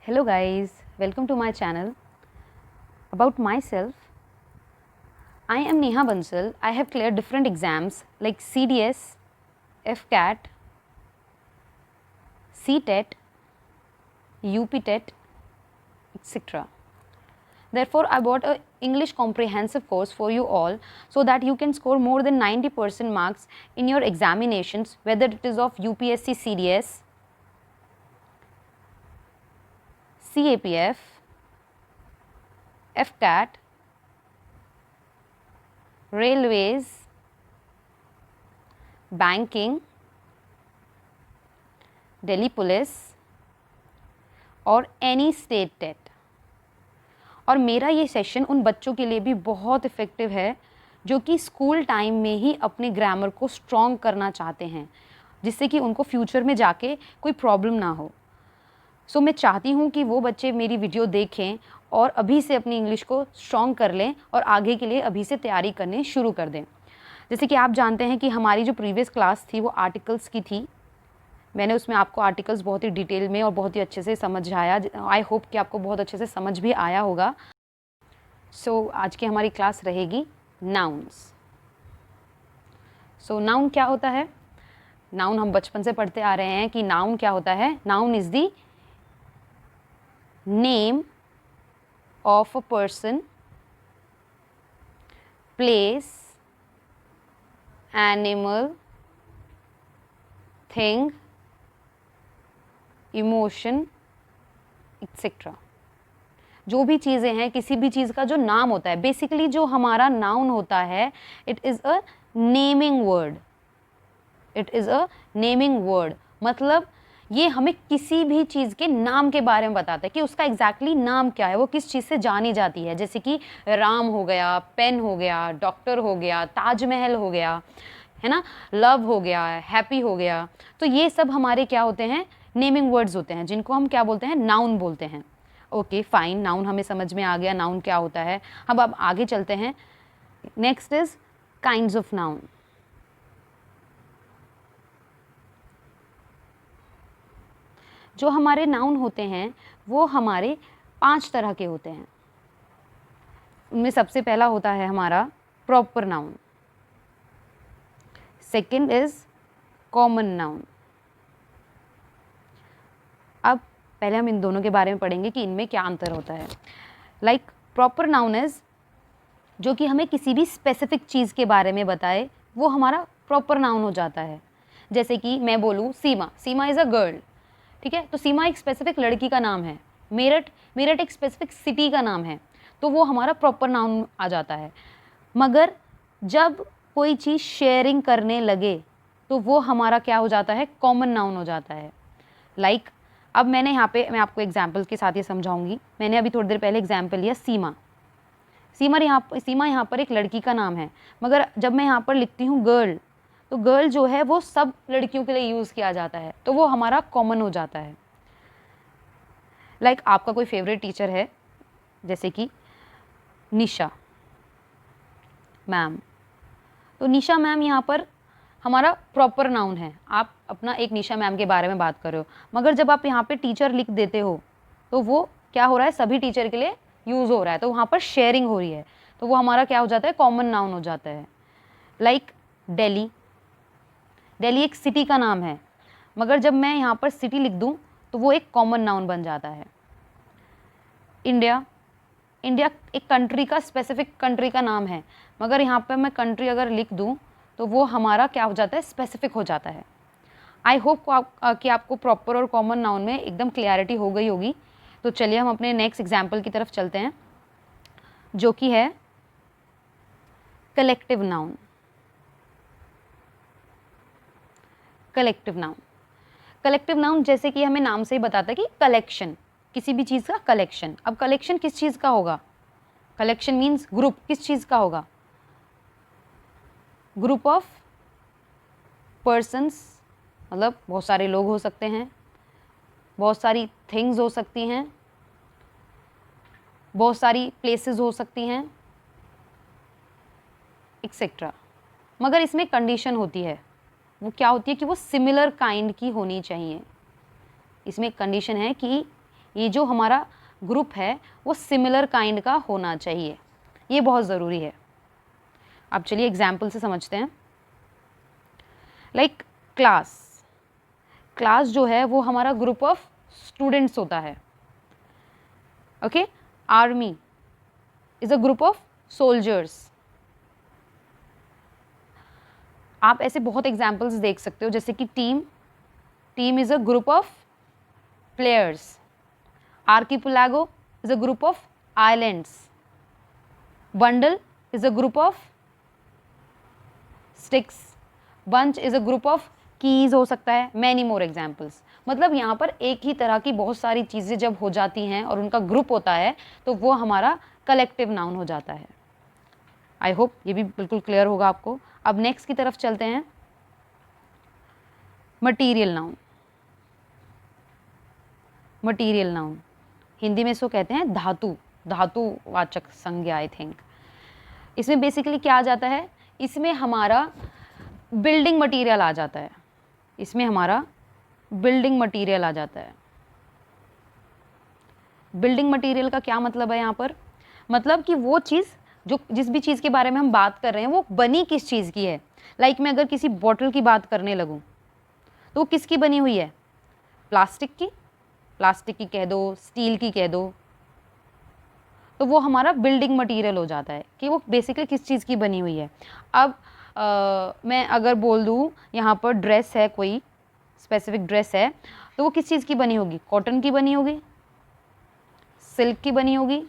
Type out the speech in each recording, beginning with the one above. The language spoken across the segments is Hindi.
Hello guys, welcome to my channel. About myself, I am Neha Bansal. I have cleared different exams like CDS, FCAT, CTET, UPTET, etc. Therefore, I bought a English comprehensive course for you all so that you can score more than 90% marks in your examinations, whether it is of UPSC CDS, CAPF, FCAT, railways, banking, Delhi police और एनी स्टेट टेट। और मेरा ये सेशन उन बच्चों के लिए भी बहुत इफ़ेक्टिव है जो कि स्कूल टाइम में ही अपने ग्रामर को स्ट्रॉन्ग करना चाहते हैं, जिससे कि उनको फ्यूचर में जाके कोई प्रॉब्लम ना हो। सो मैं चाहती हूँ कि वो बच्चे मेरी वीडियो देखें और अभी से अपनी इंग्लिश को स्ट्रॉन्ग कर लें और आगे के लिए अभी से तैयारी करने शुरू कर दें। जैसे कि आप जानते हैं कि हमारी जो प्रीवियस क्लास थी वो आर्टिकल्स की थी। मैंने उसमें आपको आर्टिकल्स बहुत ही डिटेल में और बहुत ही अच्छे से समझाया। आई होप कि आपको बहुत अच्छे से समझ भी आया होगा। सो आज की हमारी क्लास रहेगी नाउन्स। सो नाउन क्या होता है? नाउन हम बचपन से पढ़ते आ रहे हैं कि नाउन क्या होता है। Noun is the name of a person, place, animal, thing, emotion, etc. जो भी चीज़ें हैं, किसी भी चीज़ का जो नाम होता है, बेसिकली जो हमारा नाउन होता है, it is a naming word. It is a naming word मतलब ये हमें किसी भी चीज़ के नाम के बारे में बताता है कि उसका एग्जैक्टली नाम क्या है, वो किस चीज़ से जानी जाती है। जैसे कि राम हो गया, पेन हो गया, डॉक्टर हो गया, ताजमहल हो गया, है ना, लव हो गया, हैप्पी हो गया। तो ये सब हमारे क्या होते हैं? नेमिंग वर्ड्स होते हैं, जिनको हम क्या बोलते हैं? नाउन बोलते हैं। ओके फाइन, नाउन हमें समझ में आ गया नाउन क्या होता है। अब आगे चलते हैं। Next is kinds of noun. जो हमारे नाउन होते हैं वो हमारे 5 तरह के होते हैं। उनमें सबसे पहला होता है हमारा proper noun, second is common noun. अब पहले हम इन दोनों के बारे में पढ़ेंगे कि इनमें क्या अंतर होता है। लाइक प्रॉपर नाउन इज जो कि हमें किसी भी स्पेसिफिक चीज़ के बारे में बताए, वो हमारा प्रॉपर नाउन हो जाता है। जैसे कि मैं बोलूँ सीमा, सीमा इज़ अ गर्ल, ठीक है, तो सीमा एक स्पेसिफिक लड़की का नाम है। मेरठ, मेरठ एक स्पेसिफिक सिटी का नाम है, तो वो हमारा प्रॉपर नाउन आ जाता है। मगर जब कोई चीज़ शेयरिंग करने लगे तो वो हमारा क्या हो जाता है? कॉमन नाउन हो जाता है। लाइक अब मैंने यहाँ पे मैं आपको एग्जाम्पल के साथ ये समझाऊंगी। मैंने अभी थोड़ी देर पहले एग्जाम्पल लिया सीमा। सीमा यहाँ पर एक लड़की का नाम है, मगर जब मैं यहाँ पर लिखती हूँ गर्ल, तो गर्ल जो है वो सब लड़कियों के लिए यूज़ किया जाता है, तो वो हमारा कॉमन हो जाता है। लाइक आपका कोई फेवरेट टीचर है, जैसे कि निशा मैम, तो निशा मैम यहाँ पर हमारा प्रॉपर नाउन है। आप अपना एक निशा मैम के बारे में बात कर रहे हो, मगर जब आप यहाँ पे टीचर लिख देते हो तो वो क्या हो रहा है? सभी टीचर के लिए यूज़ हो रहा है, तो वहाँ पर शेयरिंग हो रही है, तो वो हमारा क्या हो जाता है? कॉमन नाउन हो जाता है। लाइक दिल्ली, दिल्ली एक सिटी का नाम है, मगर जब मैं यहाँ पर सिटी लिख दूँ तो वो एक कॉमन नाउन बन जाता है। इंडिया, इंडिया एक कंट्री का, स्पेसिफिक कंट्री का नाम है, मगर यहाँ पर मैं कंट्री अगर लिख दूँ तो वो हमारा क्या हो जाता है? स्पेसिफिक हो जाता है। आई होप कि आपको प्रॉपर और कॉमन नाउन में एकदम क्लियरिटी हो गई होगी। तो चलिए हम अपने नेक्स्ट एग्जाम्पल की तरफ चलते हैं, जो कि है collective noun. Collective noun, collective noun जैसे कि हमें नाम से ही बताता है कि कलेक्शन, किसी भी चीज़ का कलेक्शन। अब कलेक्शन किस चीज़ का होगा? कलेक्शन मीन्स ग्रुप, किस चीज़ का होगा? ग्रुप ऑफ पर्सन्स, मतलब बहुत सारे लोग हो सकते हैं, बहुत सारी थिंग्स हो सकती हैं, बहुत सारी प्लेसेस हो सकती हैं, एक्सेट्रा। मगर इसमें कंडीशन होती है, वो क्या होती है कि वो सिमिलर काइंड की होनी चाहिए। इसमें एक कंडीशन है कि ये जो हमारा ग्रुप है वो सिमिलर काइंड का होना चाहिए, ये बहुत ज़रूरी है। अब चलिए एग्जाम्पल से समझते हैं। लाइक क्लास जो है वो हमारा ग्रुप ऑफ स्टूडेंट्स होता है। Okay, army is a group of soldiers. आप ऐसे बहुत एग्जाम्पल्स देख सकते हो, जैसे कि team is a group of players. Archipelago is a group of islands. Bundle is a group of sticks. Bunch is a group of keys हो सकता है। Many more examples. मतलब यहाँ पर एक ही तरह की बहुत सारी चीज़ें जब हो जाती हैं और उनका ग्रुप होता है तो वो हमारा कलेक्टिव नाउन हो जाता है। आई होप ये भी बिल्कुल क्लियर होगा आपको। अब नेक्स्ट की तरफ चलते हैं, material noun. Material noun Hindi में इसको कहते हैं धातुवाचक संज्ञा, आई थिंक। इसमें बेसिकली क्या आ जाता है, इसमें हमारा बिल्डिंग मटेरियल आ जाता है। इसमें हमारा बिल्डिंग मटेरियल आ जाता है। बिल्डिंग मटेरियल का क्या मतलब है यहाँ पर, मतलब कि वो चीज़ जो जिस भी चीज़ के बारे में हम बात कर रहे हैं वो बनी किस चीज़ की है। लाइक मैं अगर किसी बॉटल की बात करने लगूँ तो वो किसकी बनी हुई है, प्लास्टिक की कह दो, स्टील की कह दो, तो वो हमारा बिल्डिंग मटेरियल हो जाता है कि वो बेसिकली किस चीज़ की बनी हुई है। अब मैं अगर बोल दूँ यहाँ पर ड्रेस है, कोई स्पेसिफिक ड्रेस है, तो वो किस चीज़ की बनी होगी, कॉटन की बनी होगी, सिल्क की बनी होगी,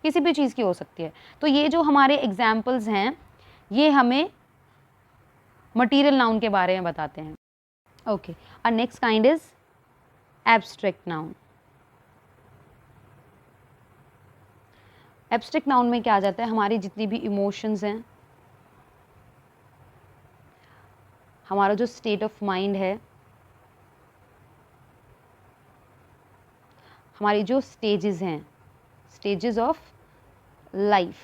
किसी भी चीज़ की हो सकती है। तो ये जो हमारे एग्जाम्पल्स हैं ये हमें मटेरियल नाउन के बारे में बताते हैं। ओके, और next kind is abstract noun. Abstract noun में क्या आ जाता है, हमारी जितनी भी इमोशंस हैं, हमारा जो स्टेट ऑफ माइंड है, हमारी जो स्टेजेस हैं, स्टेजेस ऑफ लाइफ,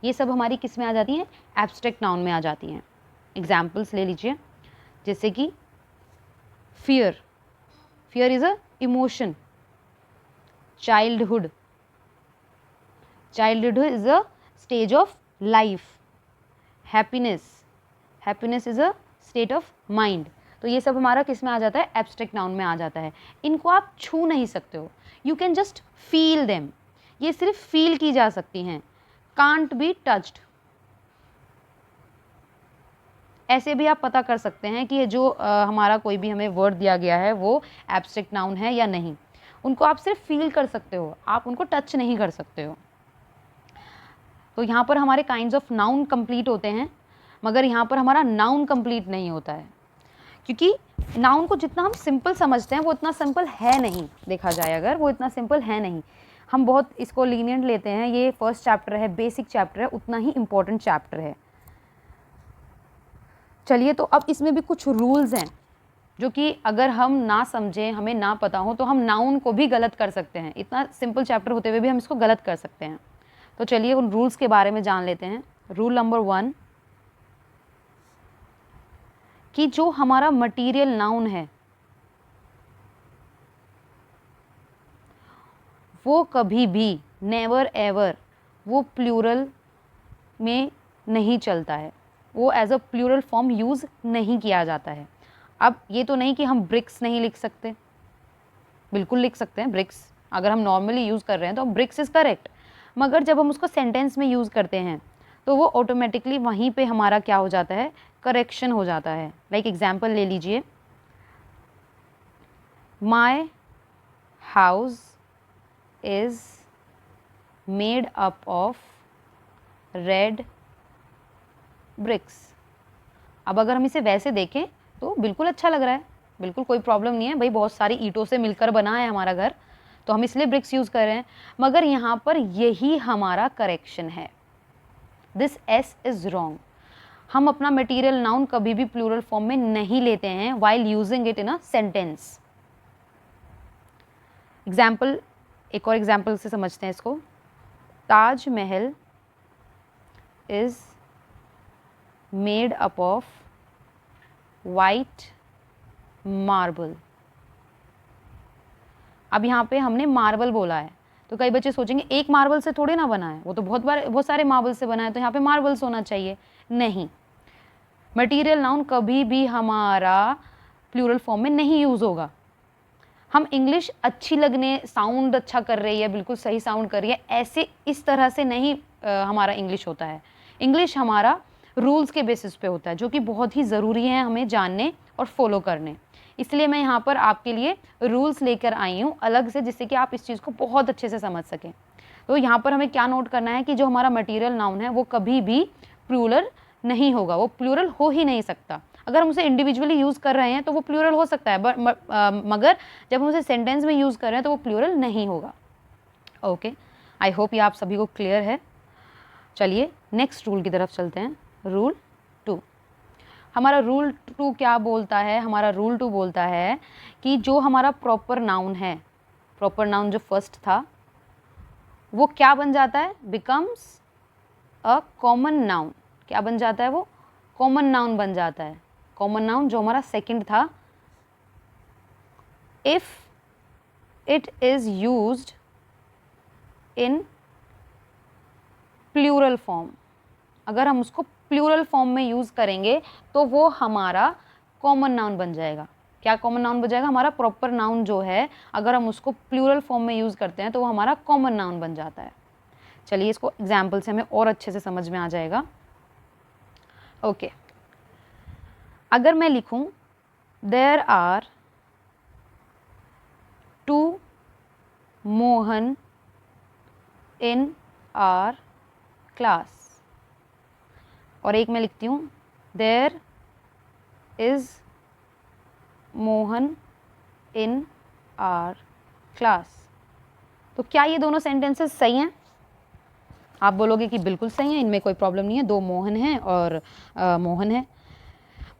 ये सब हमारी किस में आ जाती हैं, एब्स्ट्रैक्ट नाउन में आ जाती हैं। एग्जाम्पल्स ले लीजिए, जैसे कि fear is a emotion. Childhood is a stage of life. Happiness is a state of mind. तो ये सब हमारा किस में आ जाता है, एब्स्ट्रैक्ट नाउन में आ जाता है। इनको आप छू नहीं सकते हो, you can just feel them, ये सिर्फ फील की जा सकती हैं, कांट बी टच्ड। ऐसे भी आप पता कर सकते हैं कि ये जो हमारा कोई भी हमें वर्ड दिया गया है वो एब्स्ट्रैक्ट नाउन है या नहीं। उनको आप सिर्फ फील कर सकते हो, आप उनको टच नहीं कर सकते हो। तो यहाँ पर हमारे काइंड्स ऑफ नाउन कंप्लीट होते हैं, मगर यहाँ पर हमारा नाउन कंप्लीट नहीं होता है, क्योंकि नाउन को जितना हम सिंपल समझते हैं वो इतना सिंपल है नहीं। देखा जाए अगर, वो इतना सिंपल है नहीं, हम बहुत इसको लीनियंट लेते हैं। ये फर्स्ट चैप्टर है, बेसिक चैप्टर है, उतना ही इम्पोर्टेंट चैप्टर है। चलिए, तो अब इसमें भी कुछ रूल्स हैं जो कि अगर हम ना समझें, हमें ना पता हो, तो हम नाउन को भी गलत कर सकते हैं। इतना सिंपल चैप्टर होते हुए भी हम इसको गलत कर सकते हैं। तो चलिए उन रूल्स के बारे में जान लेते हैं। रूल नंबर 1 कि जो हमारा मटेरियल नाउन है वो कभी भी, नेवर एवर, वो प्लूरल में नहीं चलता है, वो as a plural form use नहीं किया जाता है। अब ये तो नहीं कि हम ब्रिक्स नहीं लिख सकते, बिल्कुल लिख सकते हैं ब्रिक्स। अगर हम नॉर्मली यूज़ कर रहे हैं तो ब्रिक्स इज़ करेक्ट, मगर जब हम उसको सेंटेंस में यूज़ करते हैं तो वो ऑटोमेटिकली वहीं पे हमारा क्या हो जाता है, करेक्शन हो जाता है। लाइक एग्जाम्पल ले लीजिए, my house is made up of red bricks. अब अगर हम इसे वैसे देखें तो बिल्कुल अच्छा लग रहा है, बिल्कुल कोई प्रॉब्लम नहीं है भाई, बहुत सारी ईंटों से मिलकर बना है हमारा घर, तो हम इसलिए ब्रिक्स यूज़ कर रहे हैं। मगर यहाँ पर यही हमारा करेक्शन है, दिस एस इज़ रॉन्ग। हम अपना मटेरियल नाउन कभी भी प्लूरल फॉर्म में नहीं लेते हैं while using it in a sentence. Example, एक और एग्जाम्पल से समझते हैं इसको। Taj Mahal is made up of white marble. अब यहाँ पे हमने मार्बल बोला है, तो कई बच्चे सोचेंगे एक मार्बल से थोड़े ना बना है, वो तो बहुत सारे मार्बल से बना है, तो यहाँ पे मार्बल्स होना चाहिए। नहीं, मटेरियल नाउन कभी भी हमारा प्लूरल फॉर्म में नहीं यूज़ होगा। हम इंग्लिश अच्छी लगने, साउंड अच्छा कर रही है, बिल्कुल सही साउंड कर रही है, ऐसे इस तरह से नहीं हमारा इंग्लिश होता है। इंग्लिश हमारा रूल्स के बेसिस पे होता है, जो कि बहुत ही ज़रूरी है हमें जानने और फॉलो करने। इसलिए मैं यहाँ पर आपके लिए रूल्स लेकर आई हूँ अलग से, जिससे कि आप इस चीज़ को बहुत अच्छे से समझ सकें। तो यहाँ पर हमें क्या नोट करना है कि जो हमारा मटेरियल नाउन है वो कभी भी प्लूरल नहीं होगा, वो प्लूरल हो ही नहीं सकता। अगर हम उसे इंडिविजुअली यूज़ कर रहे हैं तो वो प्लूरल हो सकता है, मगर जब हम उसे सेंटेंस में यूज़ कर रहे हैं तो वो प्लूरल नहीं होगा। ओके, आई होप ये आप सभी को क्लियर है। चलिए नेक्स्ट रूल की तरफ चलते हैं। रूल 2, हमारा रूल 2 क्या बोलता है? हमारा रूल 2 बोलता है कि जो हमारा प्रॉपर नाउन है, प्रॉपर नाउन जो फर्स्ट था, वो क्या बन जाता है? Becomes a common noun. क्या बन जाता है? वो कॉमन नाउन बन जाता है। कॉमन नाउन जो हमारा सेकंड था, if it is used in plural form. अगर हम उसको प्लूरल फॉर्म में यूज करेंगे तो वो हमारा कॉमन नाउन बन जाएगा। क्या कॉमन नाउन बन जाएगा? हमारा प्रॉपर नाउन जो है, अगर हम उसको प्लूरल फॉर्म में यूज करते हैं तो वो हमारा कॉमन नाउन बन जाता है। चलिए इसको एग्जाम्पल से हमें और अच्छे से समझ में आ जाएगा। ओके, अगर मैं लिखूं there are 2 Mohan in our class, और एक मैं लिखती हूँ there is Mohan in our class, तो क्या ये दोनों सेंटेंसेस सही हैं? आप बोलोगे कि बिल्कुल सही है, इनमें कोई प्रॉब्लम नहीं है, 2 मोहन हैं और मोहन है।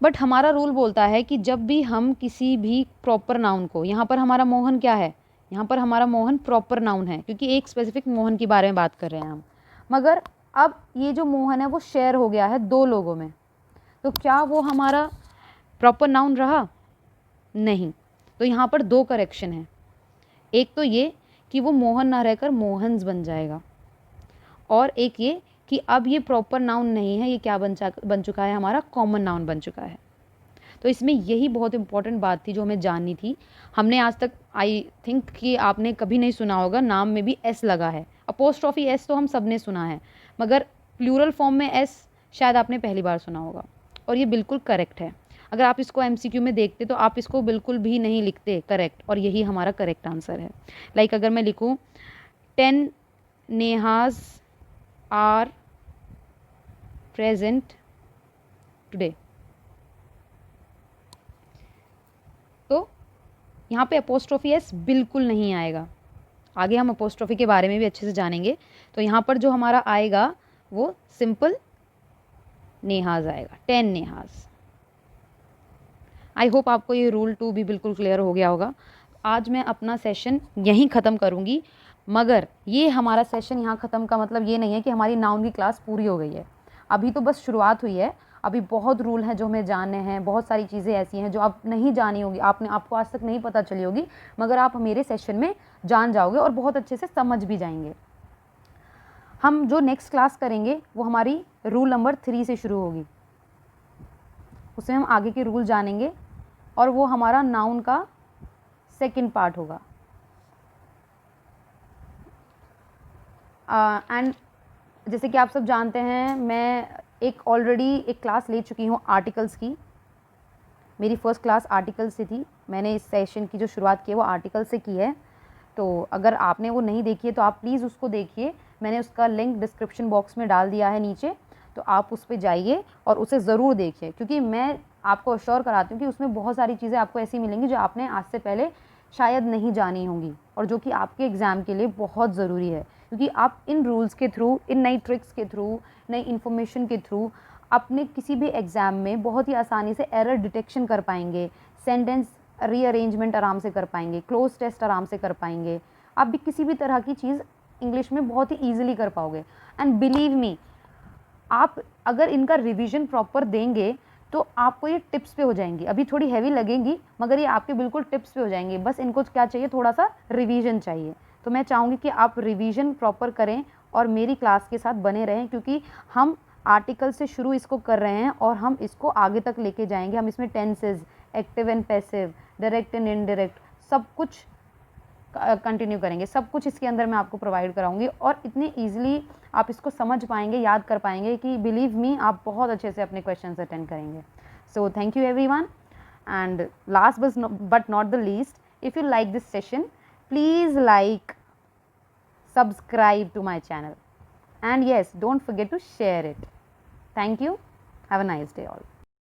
बट हमारा रूल बोलता है कि जब भी हम किसी भी प्रॉपर नाउन को, यहाँ पर हमारा मोहन क्या है? यहाँ पर हमारा मोहन प्रॉपर नाउन है, क्योंकि एक स्पेसिफिक मोहन के बारे में बात कर रहे हैं हम। मगर अब ये जो मोहन है वो शेयर हो गया है 2 लोगों में, तो क्या वो हमारा प्रॉपर नाउन रहा? नहीं। तो यहाँ पर 2 करेक्शन है। एक तो ये कि वो मोहन ना रहकर मोहन्स बन जाएगा, और एक ये कि अब ये प्रॉपर नाउन नहीं है, ये क्या बन चुका है? हमारा कॉमन नाउन बन चुका है। तो इसमें यही बहुत इंपॉर्टेंट बात थी जो हमें जाननी थी। हमने आज तक, आई थिंक कि आपने कभी नहीं सुना होगा, नाम में भी एस लगा है, अपोस्ट्रोफी एस तो हम सब ने सुना है, मगर प्लूरल फॉर्म में एस शायद आपने पहली बार सुना होगा, और ये बिल्कुल करेक्ट है। अगर आप इसको MCQ में देखते तो आप इसको बिल्कुल भी नहीं लिखते करेक्ट, और यही हमारा करेक्ट आंसर है। लाइक अगर मैं लिखूँ 10 नेहाज आर प्रेजेंट टुडे, तो यहाँ पे अपोस्ट्रोफी एस बिल्कुल नहीं आएगा। आगे हम अपोस्ट्रोफी के बारे में भी अच्छे से जानेंगे। तो यहाँ पर जो हमारा आएगा वो सिंपल नेहाज आएगा, 10 नेहाज। आई होप आपको ये रूल 2 भी बिल्कुल क्लियर हो गया होगा। आज मैं अपना सेशन यहीं ख़त्म करूँगी, मगर ये हमारा सेशन यहाँ ख़त्म का मतलब ये नहीं है कि हमारी नाउन की क्लास पूरी हो गई है। अभी तो बस शुरुआत हुई है, अभी बहुत रूल हैं जो हमें जानने हैं, बहुत सारी चीज़ें ऐसी हैं जो आप नहीं जानी होगी, आपको आज तक नहीं पता चली होगी, मगर आप मेरे सेशन में जान जाओगे और बहुत अच्छे से समझ भी जाएंगे। हम जो नेक्स्ट क्लास करेंगे वो हमारी रूल नंबर 3 से शुरू होगी, उसमें हम आगे के रूल जानेंगे, और वो हमारा नाउन का सेकंड पार्ट होगा। एंड जैसे कि आप सब जानते हैं, मैं ऑलरेडी एक क्लास ले चुकी हूँ आर्टिकल्स की। मेरी फर्स्ट क्लास आर्टिकल से थी, मैंने इस सेशन की जो शुरुआत की है वो आर्टिकल से की है। तो अगर आपने वो नहीं देखी है तो आप प्लीज़ उसको देखिए, मैंने उसका लिंक डिस्क्रिप्शन बॉक्स में डाल दिया है नीचे, तो आप उस पर जाइए और उसे ज़रूर देखिए, क्योंकि मैं आपको अश्योर कराती हूँ कि उसमें बहुत सारी चीज़ें आपको ऐसी मिलेंगी जो आपने आज से पहले शायद नहीं जानी होंगी, और जो कि आपके एग्ज़ाम के लिए बहुत ज़रूरी है, क्योंकि आप इन रूल्स के थ्रू, इन नई ट्रिक्स के थ्रू, नई इन्फॉर्मेशन के थ्रू अपने किसी भी एग्ज़ाम में बहुत ही आसानी से एरर डिटेक्शन कर पाएंगे, सेंटेंस रीअरेंजमेंट आराम से कर पाएंगे, क्लोज टेस्ट आराम से कर पाएंगे, आप भी किसी भी तरह की चीज़ इंग्लिश में बहुत ही ईजिली कर पाओगे। एंड बिलीव मी, आप अगर इनका रिवीजन प्रॉपर देंगे तो आपको ये टिप्स पे हो जाएंगी, अभी थोड़ी हैवी लगेंगी मगर ये आपके बिल्कुल टिप्स पे हो जाएंगी। बस इनको क्या चाहिए, थोड़ा सा रिवीजन चाहिए। तो मैं चाहूँगी कि आप रिवीजन प्रॉपर करें और मेरी क्लास के साथ बने रहें, क्योंकि हम आर्टिकल से शुरू इसको कर रहे हैं और हम इसको आगे तक लेके जाएंगे। हम इसमें tenses, active and passive, direct and indirect, सब कुछ कंटिन्यू करेंगे। सब कुछ इसके अंदर मैं आपको प्रोवाइड कराऊंगी और इतनी ईजिली आप इसको समझ पाएंगे, याद कर पाएंगे कि बिलीव मी आप बहुत अच्छे से अपने क्वेश्चंस अटेंड करेंगे। So thank you everyone, and last but not the least, if you like this session please like, subscribe to my channel, and yes, don't forget to share it. Thank you. Have a nice day all.